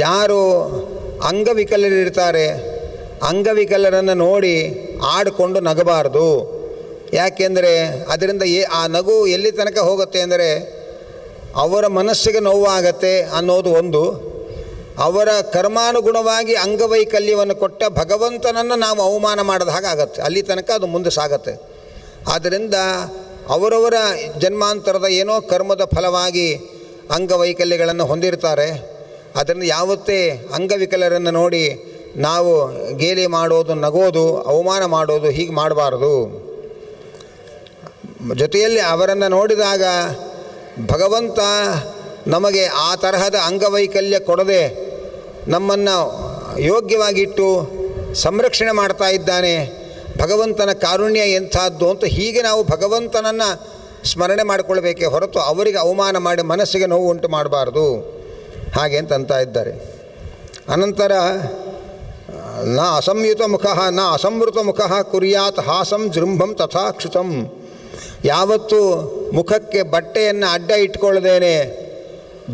ಯಾರು ಅಂಗವಿಕಲರಿರ್ತಾರೆ ಅಂಗವಿಕಲರನ್ನು ನೋಡಿ ಆಡಿಕೊಂಡು ನಗಬಾರ್ದು. ಯಾಕೆಂದರೆ ಅದರಿಂದ ಆ ನಗು ಎಲ್ಲಿ ತನಕ ಹೋಗುತ್ತೆ ಅಂದರೆ ಅವರ ಮನಸ್ಸಿಗೆ ನೋವಾಗತ್ತೆ ಅನ್ನೋದು ಒಂದು. ಅವರ ಕರ್ಮಾನುಗುಣವಾಗಿ ಅಂಗವೈಕಲ್ಯವನ್ನು ಕೊಟ್ಟ ಭಗವಂತನನ್ನು ನಾವು ಅವಮಾನ ಮಾಡಿದ ಹಾಗೆ ಆಗತ್ತೆ. ಅಲ್ಲಿ ತನಕ ಅದು ಮುಂದೆ ಸಾಗತ್ತೆ. ಆದ್ದರಿಂದ ಅವರವರ ಜನ್ಮಾಂತರದ ಏನೋ ಕರ್ಮದ ಫಲವಾಗಿ ಅಂಗವೈಕಲ್ಯಗಳನ್ನು ಹೊಂದಿರ್ತಾರೆ. ಅದರಿಂದ ಯಾವತ್ತೇ ಅಂಗವಿಕಲರನ್ನು ನೋಡಿ ನಾವು ಗೇಲಿ ಮಾಡೋದು, ನಗೋದು, ಅವಮಾನ ಮಾಡೋದು ಹೀಗೆ ಮಾಡಬಾರ್ದು. ಜೊತೆಯಲ್ಲಿ ಅವರನ್ನು ನೋಡಿದಾಗ ಭಗವಂತ ನಮಗೆ ಆ ತರಹದ ಅಂಗವೈಕಲ್ಯ ಕೊಡದೆ ನಮ್ಮನ್ನು ಯೋಗ್ಯವಾಗಿಟ್ಟು ಸಂರಕ್ಷಣೆ ಮಾಡ್ತಾ ಇದ್ದಾನೆ. ಭಗವಂತನ ಕಾರುಣ್ಯ ಎಂಥದ್ದು ಅಂತ ಹೀಗೆ ನಾವು ಭಗವಂತನನ್ನು ಸ್ಮರಣೆ ಮಾಡಿಕೊಳ್ಬೇಕೇ ಹೊರತು ಅವರಿಗೆ ಅವಮಾನ ಮಾಡಿ ಮನಸ್ಸಿಗೆ ನೋವು ಉಂಟು ಮಾಡಬಾರ್ದು. ಹಾಗೆ ಅಂತ ಇದ್ದಾರೆ. ಅನಂತರ ನ ಅಸಂಯುತ ಮುಖ ನ ಅಸಂವೃತ ಮುಖ ಕುರ್ಯಾತ್ ಹಾಸಂ ಜೃಂಭಂ ತಥಾ ಕ್ಷುತಂ. ಯಾವತ್ತೂ ಮುಖಕ್ಕೆ ಬಟ್ಟೆಯನ್ನು ಅಡ್ಡ ಇಟ್ಕೊಳ್ಳದೇನೆ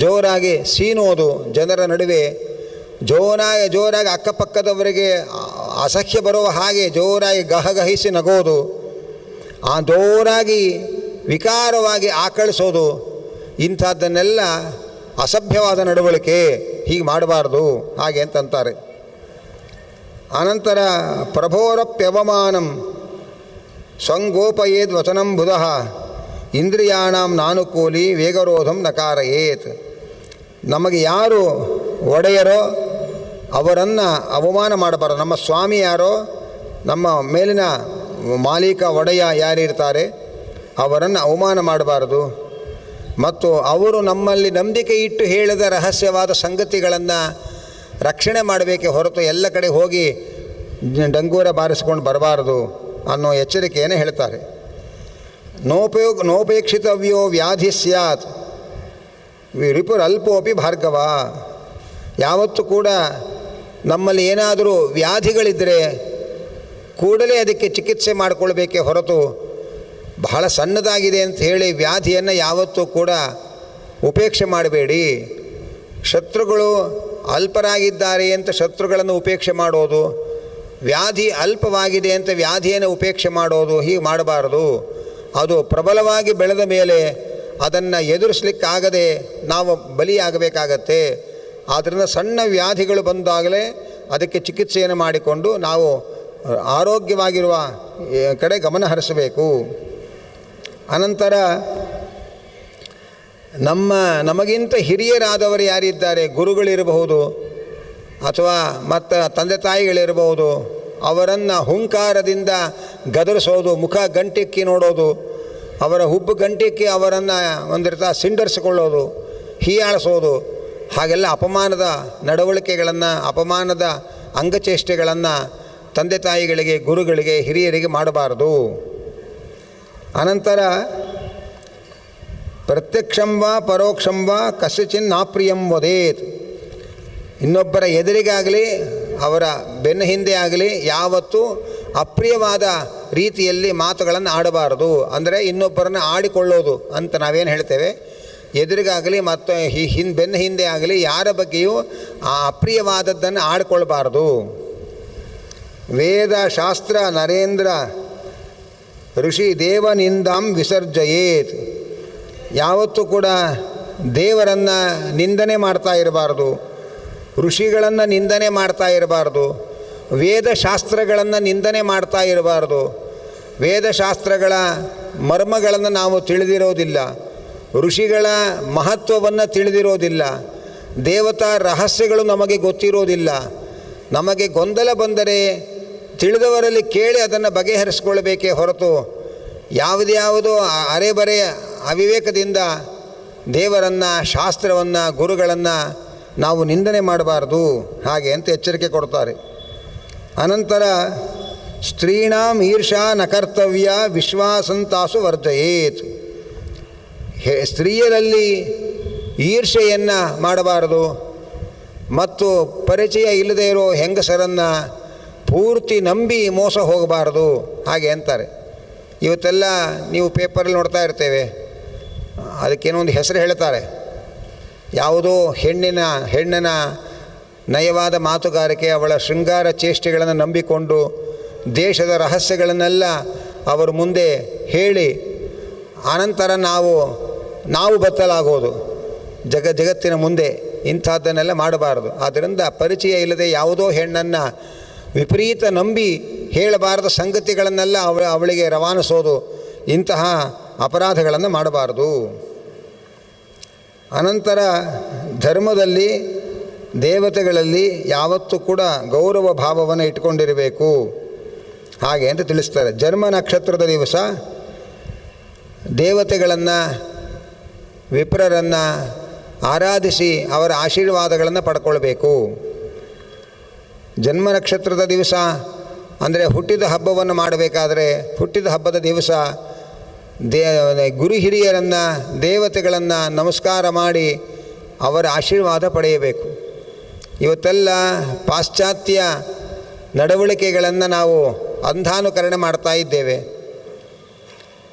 ಜೋರಾಗಿ ಸೀನೋದು, ಜನರ ನಡುವೆ ಜೋರಾಗಿ ಅಕ್ಕಪಕ್ಕದವರಿಗೆ ಅಸಹ್ಯ ಬರುವ ಹಾಗೆ ಜೋರಾಗಿ ಗಹಗಹಿಸಿ ನಗೋದು, ಆ ಜೋರಾಗಿ ವಿಕಾರವಾಗಿ ಆಕಳಿಸೋದು, ಇಂಥದ್ದನ್ನೆಲ್ಲ ಅಸಭ್ಯವಾದ ನಡವಳಿಕೆ, ಹೀಗೆ ಮಾಡಬಾರ್ದು. ಹಾಗೆ ಅಂತಂತಾರೆ. ಅನಂತರ ಪ್ರಭೋರಪ್ಯವಮಾನಂ ಸಂಗೋಪಯೇದ್ ವಚನಂ ಬುಧಃ ಇಂದ್ರಿಯಾಣಾಂ ನಾನುಕೂಲಿ ವೇಗರೋಧಂ ನಕಾರಯೇತ್. ನಮಗೆ ಯಾರು ಒಡೆಯರೋ ಅವರನ್ನು ಅವಮಾನ ಮಾಡಬಾರದು. ನಮ್ಮ ಸ್ವಾಮಿ ಯಾರೋ, ನಮ್ಮ ಮೇಲಿನ ಮಾಲೀಕ ಒಡೆಯ ಯಾರಿರ್ತಾರೆ ಅವರನ್ನು ಅವಮಾನ ಮಾಡಬಾರದು. ಮತ್ತು ಅವರು ನಮ್ಮಲ್ಲಿ ನಂಬಿಕೆ ಇಟ್ಟು ಹೇಳಿದ ರಹಸ್ಯವಾದ ಸಂಗತಿಗಳನ್ನು ರಕ್ಷಣೆ ಮಾಡಬೇಕೆ ಹೊರತು ಎಲ್ಲ ಕಡೆ ಹೋಗಿ ಡಂಗೂರ ಬಾರಿಸ್ಕೊಂಡು ಬರಬಾರದು ಅನ್ನೋ ಎಚ್ಚರಿಕೆಯನ್ನು ಹೇಳ್ತಾರೆ. ನೋಪೇಕ್ಷಿತವ್ಯೋ ವ್ಯಾಧಿ ಸ್ಯಾತ್ ರಿಪುರಲ್ಪೋಪಿ ಭಾರ್ಗವ. ಯಾವತ್ತೂ ಕೂಡ ನಮ್ಮಲ್ಲಿ ಏನಾದರೂ ವ್ಯಾಧಿಗಳಿದ್ದರೆ ಕೂಡಲೇ ಅದಕ್ಕೆ ಚಿಕಿತ್ಸೆ ಮಾಡಿಕೊಳ್ಬೇಕೇ ಹೊರತು ಬಹಳ ಸಣ್ಣದಾಗಿದೆ ಅಂತ ಹೇಳಿ ವ್ಯಾಧಿಯನ್ನು ಯಾವತ್ತೂ ಕೂಡ ಉಪೇಕ್ಷೆ ಮಾಡಬೇಡಿ. ಶತ್ರುಗಳು ಅಲ್ಪರಾಗಿದ್ದಾರೆ ಅಂತ ಶತ್ರುಗಳನ್ನು ಉಪೇಕ್ಷೆ ಮಾಡೋದು, ವ್ಯಾಧಿ ಅಲ್ಪವಾಗಿದೆ ಅಂತ ವ್ಯಾಧಿಯನ್ನು ಉಪೇಕ್ಷೆ ಮಾಡೋದು, ಹೀಗೆ ಮಾಡಬಾರದು. ಅದು ಪ್ರಬಲವಾಗಿ ಬೆಳೆದ ಮೇಲೆ ಅದನ್ನು ಎದುರಿಸಲಿಕ್ಕಾಗದೆ ನಾವು ಬಲಿಯಾಗಬೇಕಾಗತ್ತೆ. ಆದ್ದರಿಂದ ಸಣ್ಣ ವ್ಯಾಧಿಗಳು ಬಂದಾಗಲೇ ಅದಕ್ಕೆ ಚಿಕಿತ್ಸೆಯನ್ನು ಮಾಡಿಕೊಂಡು ನಾವು ಆರೋಗ್ಯವಾಗಿರುವ ಕಡೆ ಗಮನ ಹರಿಸಬೇಕು. ಅನಂತರ ನಮಗಿಂತ ಹಿರಿಯರಾದವರು ಯಾರಿದ್ದಾರೆ, ಗುರುಗಳಿರಬಹುದು ಅಥವಾ ಮತ್ತು ತಂದೆ ತಾಯಿಗಳಿರಬಹುದು, ಅವರನ್ನು ಹುಂಕಾರದಿಂದ ಗದರಿಸೋದು, ಮುಖ ಗಂಟಿಕ್ಕಿ ನೋಡೋದು, ಅವರ ಹುಬ್ಬು ಗಂಟಿಕ್ಕಿ ಅವರನ್ನು ಒಂದಿರ್ತಾ ಸಿಂಡರಿಸಿಕೊಳ್ಳೋದು, ಹೀಯಾಳಿಸೋದು, ಹಾಗೆಲ್ಲ ಅಪಮಾನದ ನಡವಳಿಕೆಗಳನ್ನು, ಅಪಮಾನದ ಅಂಗಚೇಷ್ಟೆಗಳನ್ನು ತಂದೆ ತಾಯಿಗಳಿಗೆ, ಗುರುಗಳಿಗೆ, ಹಿರಿಯರಿಗೆ ಮಾಡಬಾರದು. ಅನಂತರ ಪ್ರತ್ಯಕ್ಷಂ ವಾ ಪರೋಕ್ಷಂ ವಾ ಕಸ್ಯಚಿನ್ ನಾಪ್ರಿಯಂ ವದೇತ್. ಇನ್ನೊಬ್ಬರ ಎದುರಿಗಾಗಲಿ ಅವರ ಬೆನ್ನ ಹಿಂದೆ ಆಗಲಿ ಯಾವತ್ತೂ ಅಪ್ರಿಯವಾದ ರೀತಿಯಲ್ಲಿ ಮಾತುಗಳನ್ನು ಆಡಬಾರದು. ಅಂದರೆ ಇನ್ನೊಬ್ಬರನ್ನು ಆಡಿಕೊಳ್ಳೋದು ಅಂತ ನಾವೇನು ಹೇಳ್ತೇವೆ, ಎದುರಿಗಾಗಲಿ ಮತ್ತು ಬೆನ್ನ ಹಿಂದೆ ಆಗಲಿ ಯಾರ ಬಗ್ಗೆಯೂ ಆ ಅಪ್ರಿಯವಾದದ್ದನ್ನು ಆಡಿಕೊಳ್ಬಾರ್ದು. ವೇದ ಶಾಸ್ತ್ರ ನರೇಂದ್ರ ಋಷಿ ದೇವನಿಂದಾಂ ವಿಸರ್ಜಯೇತ್. ಯಾವತ್ತೂ ಕೂಡ ದೇವರನ್ನು ನಿಂದನೆ ಮಾಡ್ತಾ ಇರಬಾರ್ದು, ಋಷಿಗಳನ್ನು ನಿಂದನೆ ಮಾಡ್ತಾ ಇರಬಾರ್ದು, ವೇದಶಾಸ್ತ್ರಗಳನ್ನು ನಿಂದನೆ ಮಾಡ್ತಾ ಇರಬಾರ್ದು. ವೇದಶಾಸ್ತ್ರಗಳ ಮರ್ಮಗಳನ್ನು ನಾವು ತಿಳಿದಿರೋದಿಲ್ಲ, ಋಷಿಗಳ ಮಹತ್ವವನ್ನು ತಿಳಿದಿರೋದಿಲ್ಲ, ದೇವತಾ ರಹಸ್ಯಗಳು ನಮಗೆ ಗೊತ್ತಿರೋದಿಲ್ಲ. ನಮಗೆ ಗೊಂದಲ ಬಂದರೆ ತಿಳಿದವರಲ್ಲಿ ಕೇಳಿ ಅದನ್ನು ಬಗೆಹರಿಸ್ಕೊಳ್ಬೇಕೇ ಹೊರತು ಯಾವುದ್ಯಾವುದೋ ಅರೆಬರೆ ಅವಿವೇಕದಿಂದ ದೇವರನ್ನು, ಶಾಸ್ತ್ರವನ್ನು, ಗುರುಗಳನ್ನು ನಾವು ನಿಂದನೆ ಮಾಡಬಾರ್ದು. ಹಾಗೆ ಅಂತ ಎಚ್ಚರಿಕೆ ಕೊಡ್ತಾರೆ. ಅನಂತರ ಸ್ತ್ರೀಣಾಂ ಈರ್ಷಾ ನ ಕರ್ತವ್ಯ ವಿಶ್ವಾಸಂತಾಸು ವರ್ಜಯೇತ್. ಸ್ತ್ರೀಯರಲ್ಲಿ ಈರ್ಷೆಯನ್ನು ಮಾಡಬಾರದು ಮತ್ತು ಪರಿಚಯ ಇಲ್ಲದೇ ಇರೋ ಹೆಂಗಸರನ್ನು ಪೂರ್ತಿ ನಂಬಿ ಮೋಸ ಹೋಗಬಾರದು. ಹಾಗೆ ಅಂತಾರೆ. ಇವತ್ತೆಲ್ಲ ನೀವು ಪೇಪರಲ್ಲಿ ನೋಡ್ತಾ ಇರ್ತೇವೆ, ಅದಕ್ಕೇನೋ ಒಂದು ಹೆಸರು ಹೇಳ್ತಾರೆ. ಯಾವುದೋ ಹೆಣ್ಣಿನ ನಯವಾದ ಮಾತುಗಾರಿಕೆ, ಅವಳ ಶೃಂಗಾರ ಚೇಷ್ಟೆಗಳನ್ನು ನಂಬಿಕೊಂಡು ದೇಶದ ರಹಸ್ಯಗಳನ್ನೆಲ್ಲ ಅವರು ಮುಂದೆ ಹೇಳಿ ಆನಂತರ ನಾವು ಬತ್ತಲಾಗೋದು ಜಗತ್ತಿನ ಮುಂದೆ. ಇಂಥದ್ದನ್ನೆಲ್ಲ ಮಾಡಬಾರದು. ಆದ್ದರಿಂದ ಪರಿಚಯ ಇಲ್ಲದೆ ಯಾವುದೋ ಹೆಣ್ಣನ್ನು ವಿಪರೀತ ನಂಬಿ ಹೇಳಬಾರದ ಸಂಗತಿಗಳನ್ನೆಲ್ಲ ಅವಳಿಗೆ ರವಾನಿಸೋದು, ಇಂತಹ ಅಪರಾಧಗಳನ್ನು ಮಾಡಬಾರದು. ಅನಂತರ ಧರ್ಮದಲ್ಲಿ ದೇವತೆಗಳಲ್ಲಿ ಯಾವತ್ತೂ ಕೂಡ ಗೌರವ ಭಾವವನ್ನು ಇಟ್ಕೊಂಡಿರಬೇಕು ಹಾಗೆ ಅಂತ ತಿಳಿಸ್ತಾರೆ. ಜನ್ಮ ನಕ್ಷತ್ರದ ದಿವಸ ದೇವತೆಗಳನ್ನು, ವಿಪ್ರರನ್ನು ಆರಾಧಿಸಿ ಅವರ ಆಶೀರ್ವಾದಗಳನ್ನು ಪಡ್ಕೊಳ್ಬೇಕು. ಜನ್ಮ ನಕ್ಷತ್ರದ ದಿವಸ ಅಂದರೆ ಹುಟ್ಟಿದ ಹಬ್ಬವನ್ನು ಮಾಡಬೇಕಾದ್ರೆ ಹುಟ್ಟಿದ ಹಬ್ಬದ ದಿವಸ ಗುರು ಹಿರಿಯರನ್ನು, ದೇವತೆಗಳನ್ನು ನಮಸ್ಕಾರ ಮಾಡಿ ಅವರ ಆಶೀರ್ವಾದ ಪಡೆಯಬೇಕು. ಇವತ್ತೆಲ್ಲ ಪಾಶ್ಚಾತ್ಯ ನಡವಳಿಕೆಗಳನ್ನು ನಾವು ಅಂಧಾನುಕರಣೆ ಮಾಡ್ತಾ ಇದ್ದೇವೆ.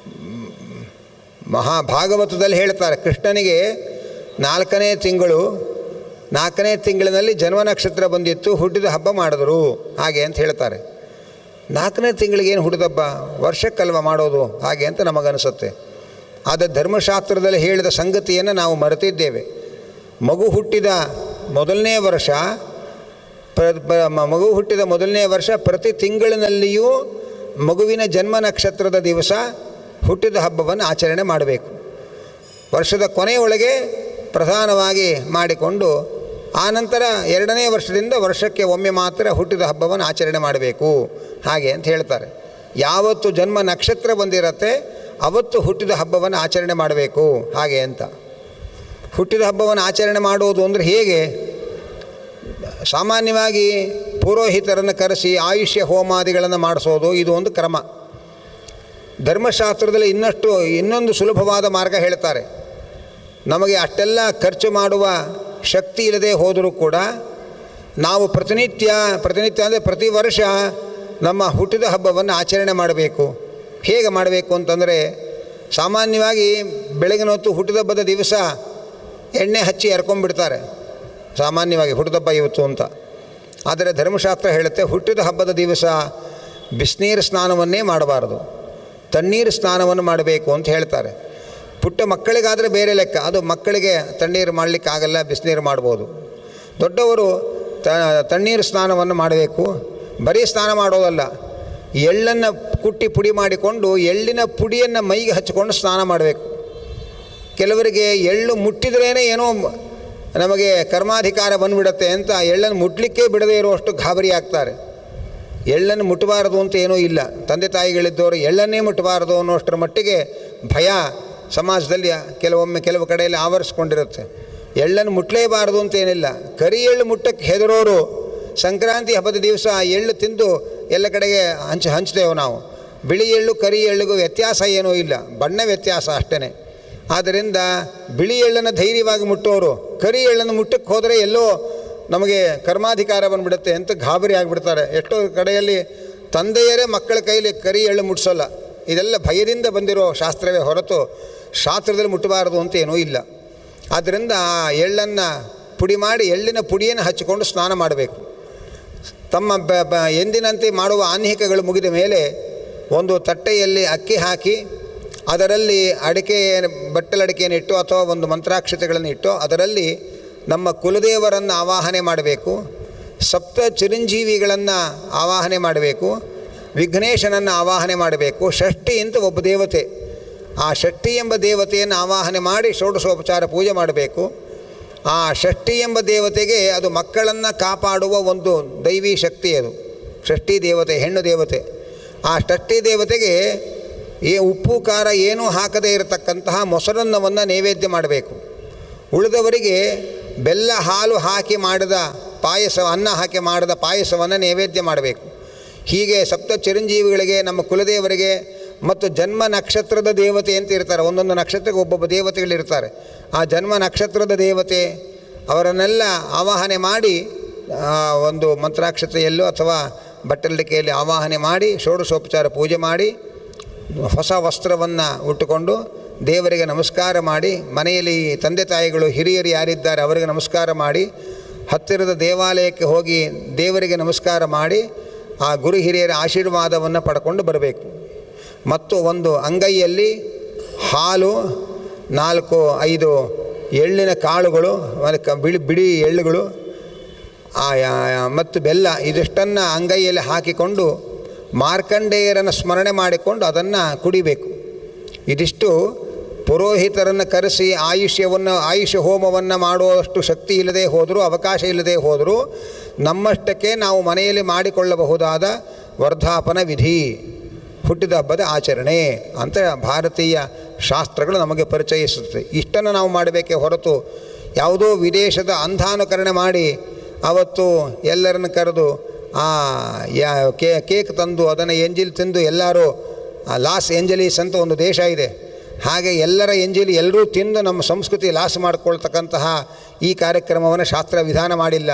ಮಹಾಭಾಗವತದಲ್ಲಿ ಹೇಳ್ತಾರೆ, ಕೃಷ್ಣನಿಗೆ 4ನೇ ತಿಂಗಳಿನಲ್ಲಿ ಜನ್ಮ ನಕ್ಷತ್ರ ಬಂದಿತ್ತು, ಹುಟ್ಟಿದ ಹಬ್ಬ ಮಾಡಿದ್ರು ಹಾಗೆ ಅಂತ ಹೇಳ್ತಾರೆ. 4ನೇ ತಿಂಗಳಿಗೆ ಏನು ಹುಟ್ಟಿದ ಹಬ್ಬ, ವರ್ಷಕ್ಕಲ್ವ ಮಾಡೋದು ಹಾಗೆ ಅಂತ ನಮಗನಿಸುತ್ತೆ. ಆದರೆ ಧರ್ಮಶಾಸ್ತ್ರದಲ್ಲಿ ಹೇಳಿದ ಸಂಗತಿಯನ್ನು ನಾವು ಮರೆತಿದ್ದೇವೆ. ಮಗು ಹುಟ್ಟಿದ ಮೊದಲನೇ ವರ್ಷ ಪ್ರತಿ ತಿಂಗಳಿನಲ್ಲಿಯೂ ಮಗುವಿನ ಜನ್ಮ ನಕ್ಷತ್ರದ ದಿವಸ ಹುಟ್ಟಿದ ಹಬ್ಬವನ್ನು ಆಚರಣೆ ಮಾಡಬೇಕು. ವರ್ಷದ ಕೊನೆಯೊಳಗೆ ಪ್ರಧಾನವಾಗಿ ಮಾಡಿಕೊಂಡು ಆನಂತರ 2ನೇ ವರ್ಷದಿಂದ ವರ್ಷಕ್ಕೆ ಒಮ್ಮೆ ಮಾತ್ರ ಹುಟ್ಟಿದ ಹಬ್ಬವನ್ನು ಆಚರಣೆ ಮಾಡಬೇಕು ಹಾಗೆ ಅಂತ ಹೇಳ್ತಾರೆ. ಯಾವತ್ತು ಜನ್ಮ ನಕ್ಷತ್ರ ಬಂದಿರತ್ತೆ ಅವತ್ತು ಹುಟ್ಟಿದ ಹಬ್ಬವನ್ನು ಆಚರಣೆ ಮಾಡಬೇಕು ಹಾಗೆ ಅಂತ. ಹುಟ್ಟಿದ ಹಬ್ಬವನ್ನು ಆಚರಣೆ ಮಾಡೋದು ಅಂದರೆ ಹೇಗೆ? ಸಾಮಾನ್ಯವಾಗಿ ಪುರೋಹಿತರನ್ನು ಕರೆಸಿ ಆಯುಷ್ಯ ಹೋಮಾದಿಗಳನ್ನು ಮಾಡಿಸೋದು ಇದು ಒಂದು ಕ್ರಮ. ಧರ್ಮಶಾಸ್ತ್ರದಲ್ಲಿ ಇನ್ನೊಂದು ಸುಲಭವಾದ ಮಾರ್ಗ ಹೇಳ್ತಾರೆ. ನಮಗೆ ಅಷ್ಟೆಲ್ಲ ಖರ್ಚು ಮಾಡುವ ಶಕ್ತಿ ಇಲ್ಲದೆ ಹೋದರೂ ಕೂಡ ನಾವು ಪ್ರತಿನಿತ್ಯ ಅಂದರೆ ಪ್ರತಿ ವರ್ಷ ನಮ್ಮ ಹುಟ್ಟಿದ ಹಬ್ಬವನ್ನು ಆಚರಣೆ ಮಾಡಬೇಕು. ಹೇಗೆ ಮಾಡಬೇಕು ಅಂತಂದರೆ, ಸಾಮಾನ್ಯವಾಗಿ ಬೆಳಗಿನ ಹೊತ್ತು ಹುಟ್ಟಿದ ಹಬ್ಬದ ದಿವಸ ಎಣ್ಣೆ ಹಚ್ಚಿ ಎರ್ಕೊಂಡ್ಬಿಡ್ತಾರೆ, ಸಾಮಾನ್ಯವಾಗಿ ಹುಟ್ಟಿದ ಹಬ್ಬ ಇವತ್ತು ಅಂತ. ಆದರೆ ಧರ್ಮಶಾಸ್ತ್ರ ಹೇಳುತ್ತೆ ಹುಟ್ಟಿದ ಹಬ್ಬದ ದಿವಸ ಬಿಸಿನೀರು ಸ್ನಾನವನ್ನೇ ಮಾಡಬಾರ್ದು, ತಣ್ಣೀರು ಸ್ನಾನವನ್ನು ಮಾಡಬೇಕು ಅಂತ ಹೇಳ್ತಾರೆ. ಪುಟ್ಟ ಮಕ್ಕಳಿಗಾದರೆ ಬೇರೆ ಲೆಕ್ಕ, ಅದು ಮಕ್ಕಳಿಗೆ ತಣ್ಣೀರು ಮಾಡಲಿಕ್ಕಾಗಲ್ಲ, ಬಿಸಿನೀರು ಮಾಡ್ಬೋದು. ದೊಡ್ಡವರು ತಣ್ಣೀರು ಸ್ನಾನವನ್ನು ಮಾಡಬೇಕು. ಬರೀ ಸ್ನಾನ ಮಾಡೋದಲ್ಲ, ಎಳ್ಳನ್ನು ಕುಟ್ಟಿ ಪುಡಿ ಮಾಡಿಕೊಂಡು ಎಳ್ಳಿನ ಪುಡಿಯನ್ನು ಮೈಗೆ ಹಚ್ಚಿಕೊಂಡು ಸ್ನಾನ ಮಾಡಬೇಕು. ಕೆಲವರಿಗೆ ಎಳ್ಳು ಮುಟ್ಟಿದ್ರೇ ಏನೋ ನಮಗೆ ಕರ್ಮಾಧಿಕಾರ ಬಂದುಬಿಡುತ್ತೆ ಅಂತ ಎಳ್ಳನ್ನು ಮುಟ್ಟಲಿಕ್ಕೆ ಬಿಡದೇ ಇರುವಷ್ಟು ಗಾಬರಿ ಆಗ್ತಾರೆ. ಎಳ್ಳನ್ನು ಮುಟ್ಟಬಾರದು ಅಂತ ಏನೂ ಇಲ್ಲ. ತಂದೆ ತಾಯಿಗಳಿದ್ದವರು ಎಳ್ಳನ್ನೇ ಮುಟ್ಟಬಾರದು ಅನ್ನೋಷ್ಟರ ಮಟ್ಟಿಗೆ ಭಯ ಸಮಾಜದಲ್ಲಿ ಕೆಲವು ಕಡೆಯಲ್ಲಿ ಆವರಿಸ್ಕೊಂಡಿರುತ್ತೆ. ಎಳ್ಳನ್ನು ಮುಟ್ಟಲೇಬಾರದು ಅಂತ ಏನಿಲ್ಲ. ಕರಿ ಎಳ್ಳು ಮುಟ್ಟಕ್ಕೆ ಹೆದರೋರು ಸಂಕ್ರಾಂತಿ ಹಬ್ಬದ ದಿವಸ ಎಳ್ಳು ತಿಂದು ಎಲ್ಲ ಕಡೆಗೆ ಹಂಚ್ತೇವೆ ನಾವು. ಬಿಳಿ ಎಳ್ಳು ಕರಿ ಎಳ್ಳಿಗೂ ವ್ಯತ್ಯಾಸ ಏನೂ ಇಲ್ಲ, ಬಣ್ಣ ವ್ಯತ್ಯಾಸ ಅಷ್ಟೇ. ಆದ್ದರಿಂದ ಬಿಳಿ ಎಳ್ಳನ್ನು ಧೈರ್ಯವಾಗಿ ಮುಟ್ಟೋರು ಕರಿ ಎಳ್ಳನ್ನು ಮುಟ್ಟಕ್ಕೆ ಹೋದರೆ ಎಲ್ಲೋ ನಮಗೆ ಕರ್ಮಾಧಿಕಾರ ಬಂದುಬಿಡುತ್ತೆ ಅಂತ ಗಾಬರಿ ಆಗಿಬಿಡ್ತಾರೆ. ಎಷ್ಟೋ ಕಡೆಯಲ್ಲಿ ತಂದೆಯರೇ ಮಕ್ಕಳ ಕೈಲಿ ಕರಿ ಎಳ್ಳು ಮುಟ್ಸೋಲ್ಲ. ಇದೆಲ್ಲ ಭಯದಿಂದ ಬಂದಿರೋ ಶಾಸ್ತ್ರವೇ ಹೊರತು ಶಾಸ್ತ್ರದಲ್ಲಿ ಮುಟ್ಟಬಾರದು ಅಂತ ಏನೂ ಇಲ್ಲ. ಆದ್ದರಿಂದ ಆ ಎಳ್ಳನ್ನು ಪುಡಿ ಮಾಡಿ ಎಳ್ಳಿನ ಪುಡಿಯನ್ನು ಹಚ್ಚಿಕೊಂಡು ಸ್ನಾನ ಮಾಡಬೇಕು. ತಮ್ಮ ಎಂದಿನಂತೆ ಮಾಡುವ ಆನ್ಹಿಕಗಳು ಮುಗಿದ ಮೇಲೆ ಒಂದು ತಟ್ಟೆಯಲ್ಲಿ ಅಕ್ಕಿ ಹಾಕಿ ಅದರಲ್ಲಿ ಬಟ್ಟಲಡಿಕೆಯನ್ನು ಇಟ್ಟು ಅಥವಾ ಒಂದು ಮಂತ್ರಾಕ್ಷತೆಗಳನ್ನು ಇಟ್ಟು ಅದರಲ್ಲಿ ನಮ್ಮ ಕುಲದೇವರನ್ನು ಆವಾಹನೆ ಮಾಡಬೇಕು. ಸಪ್ತ ಚಿರಂಜೀವಿಗಳನ್ನು ಆವಾಹನೆ ಮಾಡಬೇಕು. ವಿಘ್ನೇಶನನ್ನು ಆವಾಹನೆ ಮಾಡಬೇಕು. ಷಷ್ಠಿ ಅಂತ ಒಬ್ಬ ದೇವತೆ, ಆ ಷಷ್ಠಿ ಎಂಬ ದೇವತೆಯನ್ನು ಆವಾಹನೆ ಮಾಡಿ ಷೋಡಶೋಪಚಾರ ಪೂಜೆ ಮಾಡಬೇಕು. ಆ ಷಷ್ಠಿ ಎಂಬ ದೇವತೆಗೆ ಅದು ಮಕ್ಕಳನ್ನು ಕಾಪಾಡುವ ಒಂದು ದೈವಿ ಶಕ್ತಿ. ಅದು ಷಷ್ಠಿ ದೇವತೆ, ಹೆಣ್ಣು ದೇವತೆ. ಆ ಷಷ್ಠಿ ದೇವತೆಗೆ ಉಪ್ಪು ಖಾರ ಏನೂ ಹಾಕದೇ ಇರತಕ್ಕಂತಹ ಮೊಸರನ್ನವನ್ನು ನೈವೇದ್ಯ ಮಾಡಬೇಕು. ಉಳಿದವರಿಗೆ ಬೆಲ್ಲ ಹಾಲು ಹಾಕಿ ಮಾಡಿದ ಅನ್ನ ಹಾಕಿ ಮಾಡಿದ ಪಾಯಸವನ್ನು ನೈವೇದ್ಯ ಮಾಡಬೇಕು. ಹೀಗೆ ಸಪ್ತ ಚಿರಂಜೀವಿಗಳಿಗೆ, ನಮ್ಮ ಕುಲದೇವರಿಗೆ ಮತ್ತು ಜನ್ಮ ನಕ್ಷತ್ರದ ದೇವತೆ ಅಂತ ಇರ್ತಾರೆ. ಒಂದೊಂದು ನಕ್ಷತ್ರಕ್ಕೆ ಒಬ್ಬೊಬ್ಬ ದೇವತೆಗಳಿರ್ತಾರೆ. ಆ ಜನ್ಮ ನಕ್ಷತ್ರದ ದೇವತೆ ಅವರನ್ನೆಲ್ಲ ಆವಾಹನೆ ಮಾಡಿ ಒಂದು ಮಂತ್ರಾಕ್ಷತೆಯಲ್ಲೋ ಅಥವಾ ಬಟ್ಟಲಿಕೆಯಲ್ಲಿ ಆವಾಹನೆ ಮಾಡಿ ಷೋಡಶೋಪಚಾರ ಪೂಜೆ ಮಾಡಿ ಹೊಸ ವಸ್ತ್ರವನ್ನು ಉಟ್ಟುಕೊಂಡು ದೇವರಿಗೆ ನಮಸ್ಕಾರ ಮಾಡಿ, ಮನೆಯಲ್ಲಿ ತಂದೆ ತಾಯಿಗಳು ಹಿರಿಯರು ಯಾರಿದ್ದಾರೆ ಅವರಿಗೆ ನಮಸ್ಕಾರ ಮಾಡಿ ಹತ್ತಿರದ ದೇವಾಲಯಕ್ಕೆ ಹೋಗಿ ದೇವರಿಗೆ ನಮಸ್ಕಾರ ಮಾಡಿ ಆ ಗುರು ಹಿರಿಯರ ಆಶೀರ್ವಾದವನ್ನು ಪಡ್ಕೊಂಡು ಬರಬೇಕು. ಮತ್ತು ಒಂದು ಅಂಗೈಯಲ್ಲಿ ಹಾಲು, 4-5 ಎಳ್ಳಿನ ಕಾಳುಗಳು, ಬಿಡಿ ಎಳ್ಳುಗಳು ಮತ್ತು ಬೆಲ್ಲ ಇದಿಷ್ಟನ್ನು ಅಂಗೈಯಲ್ಲಿ ಹಾಕಿಕೊಂಡು ಮಾರ್ಕಂಡೇಯರನ್ನು ಸ್ಮರಣೆ ಮಾಡಿಕೊಂಡು ಅದನ್ನು ಕುಡಿಬೇಕು. ಇದಿಷ್ಟು ಪುರೋಹಿತರನ್ನು ಕರೆಸಿ ಆಯುಷ್ಯ ಹೋಮವನ್ನು ಮಾಡುವಷ್ಟು ಶಕ್ತಿ ಇಲ್ಲದೆ ಹೋದರೂ, ಅವಕಾಶ ಇಲ್ಲದೆ ಹೋದರೂ ನಮ್ಮಷ್ಟಕ್ಕೆ ನಾವು ಮನೆಯಲ್ಲಿ ಮಾಡಿಕೊಳ್ಳಬಹುದಾದ ವರ್ಧಾಪನ ವಿಧಿ, ಹುಟ್ಟಿದ ಹಬ್ಬದ ಆಚರಣೆ ಅಂತ ಭಾರತೀಯ ಶಾಸ್ತ್ರಗಳು ನಮಗೆ ಪರಿಚಯಿಸುತ್ತದೆ. ಇಷ್ಟನ್ನು ನಾವು ಮಾಡಬೇಕೇ ಹೊರತು ಯಾವುದೋ ವಿದೇಶದ ಅಂಧಾನುಕರಣೆ ಮಾಡಿ ಅವತ್ತು ಎಲ್ಲರನ್ನು ಕರೆದು ಕೇಕ್ ತಂದು ಅದನ್ನು ಎಂಜಿಲ್ ತಿಂದು ಎಲ್ಲರೂ ಲಾಸ್ ಏಂಜಲೀಸ್ ಅಂತ ಒಂದು ದೇಶ ಇದೆ, ಹಾಗೆ ಎಲ್ಲರ ಎಂಜಿಲ್ ಎಲ್ಲರೂ ತಿಂದು ನಮ್ಮ ಸಂಸ್ಕೃತಿ ಲಾಸ್ ಮಾಡಿಕೊಳ್ತಕ್ಕಂತಹ ಈ ಕಾರ್ಯಕ್ರಮವನ್ನು ಶಾಸ್ತ್ರ ವಿಧಾನ ಮಾಡಿಲ್ಲ.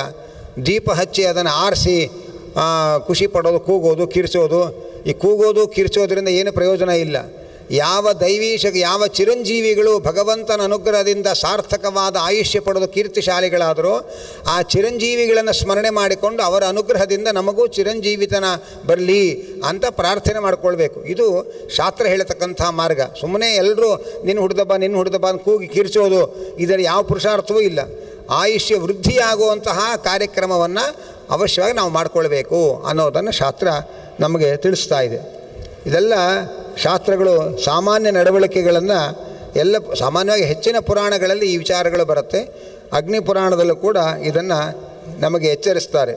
ದೀಪ ಹಚ್ಚಿ ಅದನ್ನು ಆರಿಸಿ ಖುಷಿ ಪಡೋದು, ಕೂಗೋದು, ಕಿರ್ಚೋದು. ಈ ಕೂಗೋದು ಕಿರ್ಚೋದ್ರಿಂದ ಏನು ಪ್ರಯೋಜನ ಇಲ್ಲ. ಯಾವ ಚಿರಂಜೀವಿಗಳು ಭಗವಂತನ ಅನುಗ್ರಹದಿಂದ ಸಾರ್ಥಕವಾದ ಆಯುಷ್ಯ ಪಡೆದು ಕೀರ್ತಿಶಾಲಿಗಳಾದರೂ ಆ ಚಿರಂಜೀವಿಗಳನ್ನು ಸ್ಮರಣೆ ಮಾಡಿಕೊಂಡು ಅವರ ಅನುಗ್ರಹದಿಂದ ನಮಗೂ ಚಿರಂಜೀವಿತನ ಬರಲಿ ಅಂತ ಪ್ರಾರ್ಥನೆ ಮಾಡಿಕೊಳ್ಬೇಕು. ಇದು ಶಾಸ್ತ್ರ ಹೇಳತಕ್ಕಂಥ ಮಾರ್ಗ. ಸುಮ್ಮನೆ ಎಲ್ಲರೂ ನಿನ್ನ ಹುಡ್ದಬ್ಬ ಅಂತ ಕೂಗಿ ಕಿರ್ಚೋದು, ಇದರ ಯಾವ ಪುರುಷಾರ್ಥವೂ ಇಲ್ಲ. ಆಯುಷ್ಯ ವೃದ್ಧಿಯಾಗುವಂತಹ ಕಾರ್ಯಕ್ರಮವನ್ನು ಅವಶ್ಯವಾಗಿ ನಾವು ಮಾಡಿಕೊಳ್ಬೇಕು ಅನ್ನೋದನ್ನು ಶಾಸ್ತ್ರ ನಮಗೆ ತಿಳಿಸ್ತಾ ಇದೆ. ಇದೆಲ್ಲ ಶಾಸ್ತ್ರಗಳು ಸಾಮಾನ್ಯ ನಡವಳಿಕೆಗಳನ್ನು ಸಾಮಾನ್ಯವಾಗಿ ಹೆಚ್ಚಿನ ಪುರಾಣಗಳಲ್ಲಿ ಈ ವಿಚಾರಗಳು ಬರುತ್ತೆ. ಅಗ್ನಿ ಪುರಾಣದಲ್ಲೂ ಕೂಡ ಇದನ್ನು ನಮಗೆ ಎಚ್ಚರಿಸ್ತಾರೆ.